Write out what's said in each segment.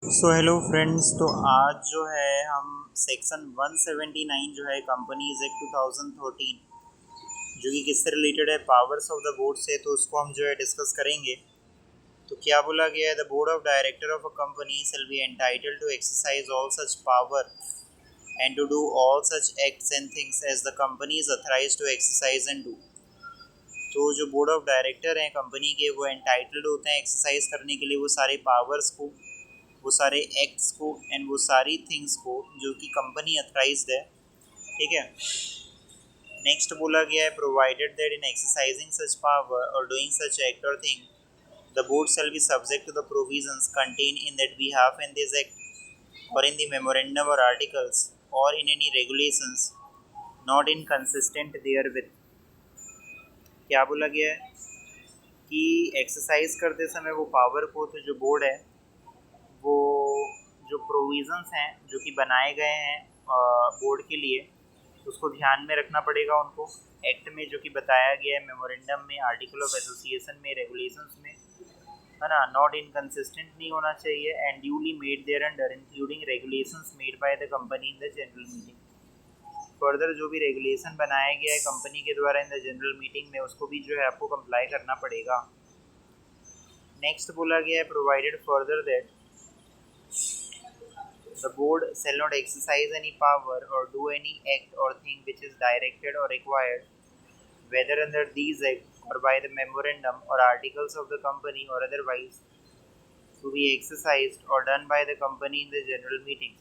Hello friends. तो आज जो है हम सेक्शन 179 जो है कंपनीज एक्ट 2013 जो कि किससे रिलेटेड है, पावर्स ऑफ द बोर्ड से, तो उसको हम जो है डिस्कस करेंगे। तो क्या बोला गया है, the board of director of a company shall be entitled to exercise all such power and to do all such acts and things as the company is authorised to exercise and do. तो जो board of director हैं company के, वो entitled होते हैं exercise करने के लिए वो सारे पावर्स को, वो सारे एक्ट्स को एंड वो सारी थिंग्स को जो कि कंपनी अथराइज्ड है। ठीक है। नेक्स्ट बोला गया है, provided that in exercising such power और डूइंग सच एक्ट और thing the board shall be subject to the provisions contained in that behalf in this act or in the memorandum or articles or in any regulations not inconsistent therewith। क्या बोला गया है कि exercise करते समय वो power को, तो जो बोर्ड है वो जो प्रोविज़न्स हैं जो कि बनाए गए हैं बोर्ड के लिए, उसको ध्यान में रखना पड़ेगा उनको। एक्ट में जो कि बताया गया है, मेमोरेंडम में, आर्टिकल ऑफ एसोसिएशन में, रेगुलेशंस में, है ना, नॉट इनकंसिस्टेंट नहीं होना चाहिए and duly made there under including regulations made by the company in the general meeting. Further जो भी रेगुलेशन बनाया गया है कंपनी के द्वारा इन द जनरल मीटिंग में, उसको भी जो है आपको कंप्लाई करना पड़ेगा। नेक्स्ट बोला गया है, provided further that the board shall not exercise any power or do any act or thing which is directed or required, whether under these acts or by the memorandum or articles of the company or otherwise, to be exercised or done by the company in the general meeting।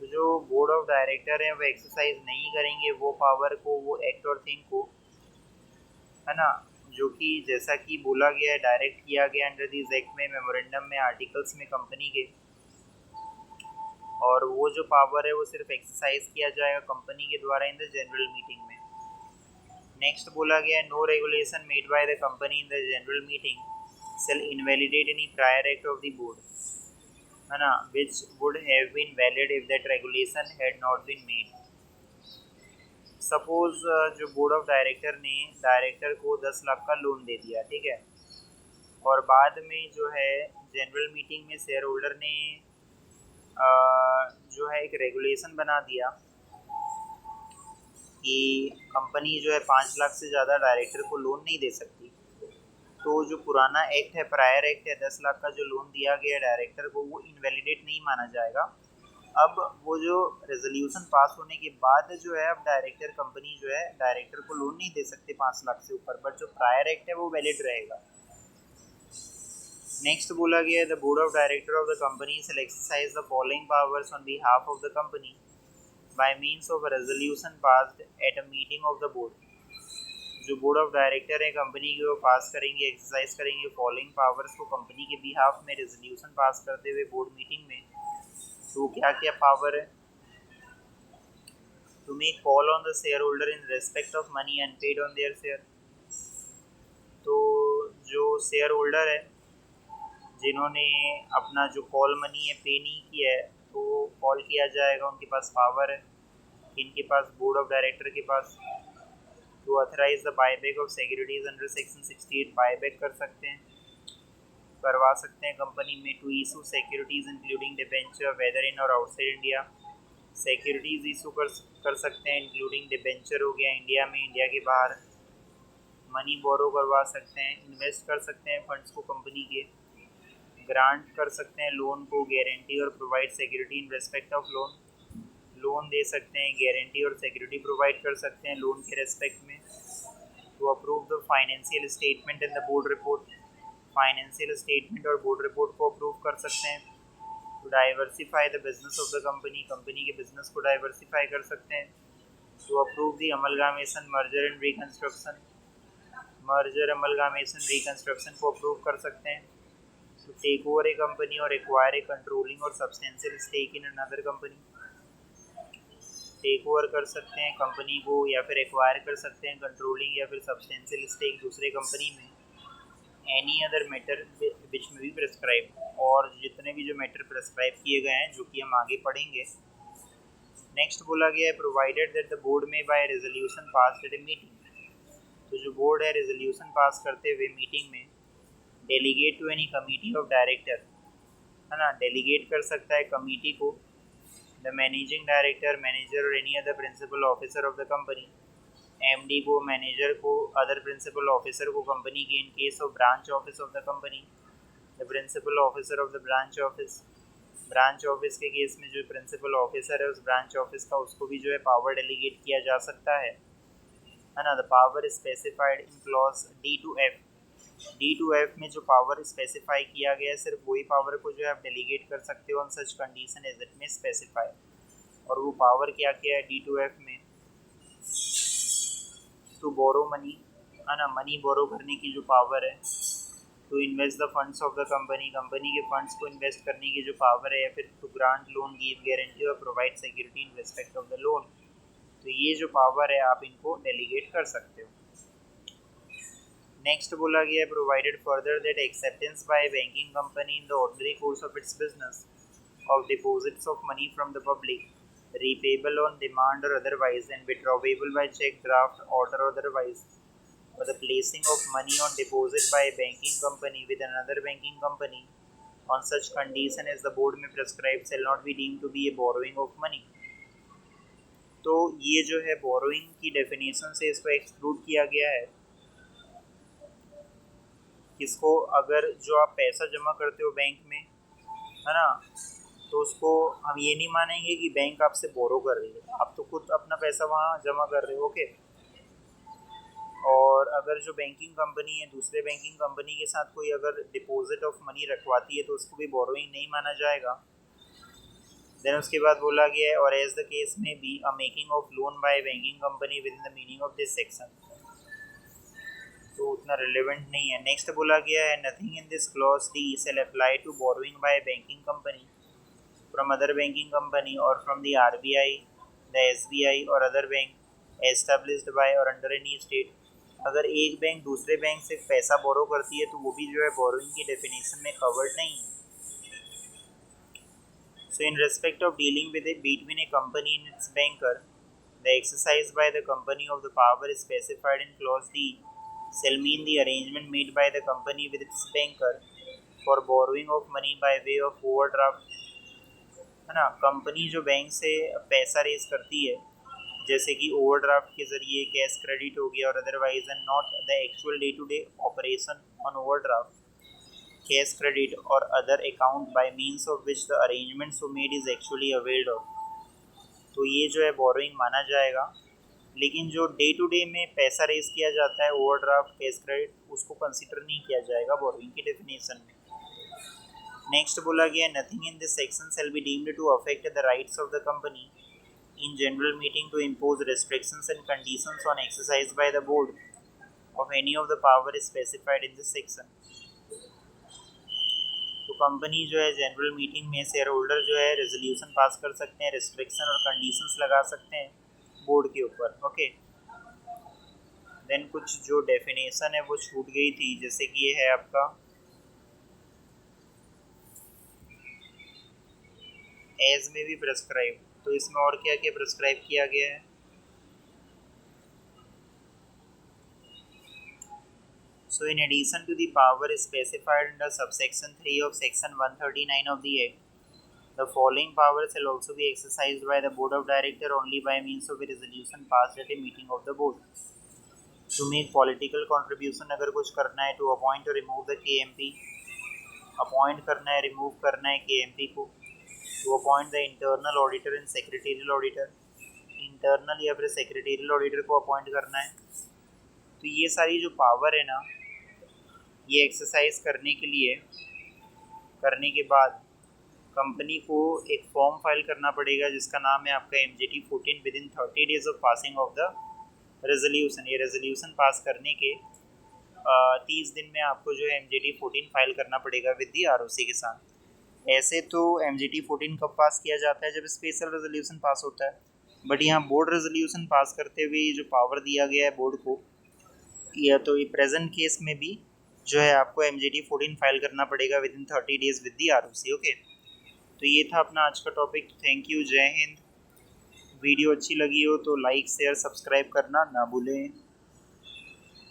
तो जो board of director हैं वो exercise नहीं करेंगे वो power को, वो act और थिंग को, है ना, जो कि जैसा कि बोला गया है, डायरेक्ट किया गया अंडर दिस एक्ट में, मेमोरेंडम में, आर्टिकल्स में कंपनी के, और वो जो पावर है वो सिर्फ एक्सरसाइज किया जाएगा कंपनी के द्वारा इन द जनरल मीटिंग में। नेक्स्ट बोला गया है, no regulation made by the company in the general meeting shall invalidate any prior act of the board, है ना, which would have been valid if that regulation had not been made। Suppose जो board of director ने director को 10 लाख का loan दे दिया, ठीक है, और बाद में जो है जनरल मीटिंग में शेयर होल्डर ने जो है एक रेगुलेशन बना दिया कि कंपनी जो है 5 लाख से ज़्यादा डायरेक्टर को लोन नहीं दे सकती। तो जो पुराना एक्ट है, प्रायर एक्ट है, 10 लाख का जो लोन दिया गया डायरेक्टर को, वो इनवैलिडेट नहीं माना जाएगा। अब वो जो रेजोल्यूशन पास होने के बाद जो है, अब डायरेक्टर कंपनी जो है डायरेक्टर को लोन नहीं दे सकते 5 लाख से ऊपर, बट जो प्रायर एक्ट है वो वैलिड रहेगा। नेक्स्ट बोला गया है, the board of director of the company shall exercise the following powers on behalf of the company by means of resolution passed at a meeting of the board. जो board of director है company की, वो पास करेंगे, exercise करेंगे following powers को company के behalf में resolution pass करते हुए बोर्ड मीटिंग में। तो क्या क्या पावर है, to make call on the share holder in respect of money unpaid on their share. तो जो शेयर होल्डर है जिन्होंने अपना जो कॉल मनी है पे नहीं किया है, तो कॉल किया जाएगा, उनके पास पावर है, इनके पास बोर्ड ऑफ डायरेक्टर के पास, to authorise the buyback of securities under section 68 buyback कर सकते हैं, करवा सकते हैं कंपनी में, to issue securities including debenture whether in or outside India. Securities issue कर सकते हैं इंक्लूडिंग डिबेंचर हो गया इंडिया में, इंडिया के बाहर। मनी बोरो करवा सकते हैं, इन्वेस्ट कर सकते हैं फंड्स को कंपनी के, ग्रांट कर सकते हैं लोन को, guarantee or provide security in respect of loan, loan दे सकते हैं, गारंटी और सिक्योरिटी प्रोवाइड कर सकते हैं लोन के रेस्पेक्ट में। To approve the financial statement in the board report, financial statement और बोर्ड रिपोर्ट को अप्रूव कर सकते हैं। To diversify the business of the company, company के बिजनेस को डाइवर्सिफाई कर सकते हैं। To approve the amalgamation merger and reconstruction, merger amalgamation reconstruction को अप्रूव कर सकते हैं। To take over a company or acquire a controlling or substantial stake in another company, take over कर सकते हैं कंपनी को या फिर एक्वायर कर सकते हैं कंट्रोलिंग या फिर सब्सटेंशियल स्टेक दूसरे कंपनी में। एनी अदर मैटर विच में भी प्रेस्क्राइब, और जितने भी जो मैटर प्रेस्क्राइब किए गए हैं जो कि हम आगे पढ़ेंगे। नेक्स्ट बोला गया है, प्रोवाइडेड दैट द बोर्ड में bye resolution pass eight a meeting. तो जो बोर्ड है रेजोल्यूशन पास करते हुए मीटिंग में, delegate to any committee of director, है ना, डेलीगेट कर सकता है कमिटी को, द मैनेजिंग डायरेक्टर, मैनेजर और any other principal officer of the company, MD को, मैनेजर को, अदर प्रिंसिपल ऑफिसर को कंपनी के, in case of branch office of the company the principal officer of the branch office के case में जो principal officer है उस branch office का, उसको भी जो है पावर डेलीगेट किया जा सकता है ना। The power specified in clause D to F में जो पावर स्पेसिफाई किया गया है सिर्फ वही पावर को जो है आप डेलीगेट कर सकते हो on such condition as it में स्पेसिफाई। और वो पावर क्या क्या है D to F में? टू बोरो मनी, है ना, मनी बोरो करने की जो पावर है, to invest the funds of the company के फंड्स को इन्वेस्ट करने की जो पावर है, या फिर to grant loan, give guarantee or provide security in respect of the loan. तो ये जो पावर है आप इनको डेलीगेट कर सकते हो। नेक्स्ट बोला गया है provided further that acceptance bye banking company in the ordinary course of its business of deposits of money from the public, repayable on demand or otherwise, and withdrawable by check, draft, order or otherwise, or the placing of money on deposit by a banking company with another banking company on such condition as the board may prescribe shall not be deemed to be a borrowing of money। तो ये जो है borrowing की definition से इसको exclude किया गया है। किसको? अगर जो आप पैसा जमा करते हो बैंक में, है ना, तो उसको हम ये नहीं मानेंगे कि बैंक आपसे बोरो कर रही है, आप तो खुद अपना पैसा वहाँ जमा कर रहे हो, ओके। और अगर जो बैंकिंग कंपनी है दूसरे बैंकिंग कंपनी के साथ कोई अगर डिपॉजिट ऑफ मनी रखवाती है तो उसको भी बोरोइंग नहीं माना जाएगा। देन उसके बाद बोला गया है और एज द केस में be a making of loan by banking company within the meaning of this section, तो उतना रिलेवेंट नहीं है। नेक्स्ट बोला गया है nothing in this clause D shall apply to borrowing by banking company from other banking company or from the RBI, the SBI or other bank established by or under any state। अगर एक bank दूसरे bank से पैसा बोरो करती है तो वो भी जो है बोरोइंग की डेफिनेशन में कवर्ड नहीं है। So in respect of dealing with it between a company and its banker, the exercise by the company of the power specified in clause D shall mean the arrangement made by the company with its banker for borrowing of money by way of overdraft, है ना। Company जो bank से पैसा raise करती है जैसे कि overdraft के जरिए, कैश क्रेडिट हो गया और otherwise, and not the actual day to day operation on overdraft, cash credit or other account by means of which the arrangement so made is actually availed of, तो ये जो है borrowing माना जाएगा। लेकिन जो डे टू डे में पैसा रेज किया जाता है ओवरड्राफ्ट, कैश क्रेडिट, उसको कंसिडर नहीं किया जाएगा बोरोइंग की डेफिनेशन में। नेक्स्ट बोला गया nothing in this section shall be deemed to affect the rights of the company in general meeting to impose restrictions and conditions on exercise by the board of any of the power specified in this section. तो company जो है general meeting में share holder जो है resolution pass कर सकते हैं, restriction और कंडीशंस लगा सकते हैं बोर्ड के ऊपर, ओके। देन कुछ जो डेफिनेशन है वो छूट गई थी, जैसे कि ये है आपका एज में भी प्रेस्क्राइब, तो इसमें और क्या क्या प्रेस्क्राइब किया गया है? So in addition to the power specified under subsection 3 of section 139 of the Act, the following power shall also be exercised by the Board of Directors only by means of a resolution passed at a meeting of the board. To make political contribution, अगर कुछ करना है, to appoint or remove the KMP, appoint करना है, remove करना है KMP को, to appoint the internal auditor and secretarial auditor, internal या फिर सेक्रेटेरियल ऑडिटर को अपॉइंट करना है। तो ये सारी जो पावर है ना, ये एक्सरसाइज करने के लिए, करने के बाद कंपनी को एक फॉर्म फाइल करना पड़ेगा जिसका नाम है आपका MJT 14 with in 30 days of passing of the resolution. ये रेजोल्यूशन पास करने के 30 दिन में आपको जो है MJT 14 फाइल करना पड़ेगा विद दी ROC के साथ। ऐसे तो MJT 14 कब पास किया जाता है? जब स्पेशल रेजोल्यूशन पास होता है, बट यहाँ बोर्ड रेजोल्यूशन पास करते हुए जो पावर दिया गया है बोर्ड को, या तो ये प्रेजेंट केस में भी जो है आपको MJT 14 फाइल करना पड़ेगा with in 30 days with the ROC, okay. तो ये था अपना आज का टॉपिक। थैंक यू, जय हिंद। वीडियो अच्छी लगी हो तो लाइक शेयर सब्सक्राइब करना ना भूलें।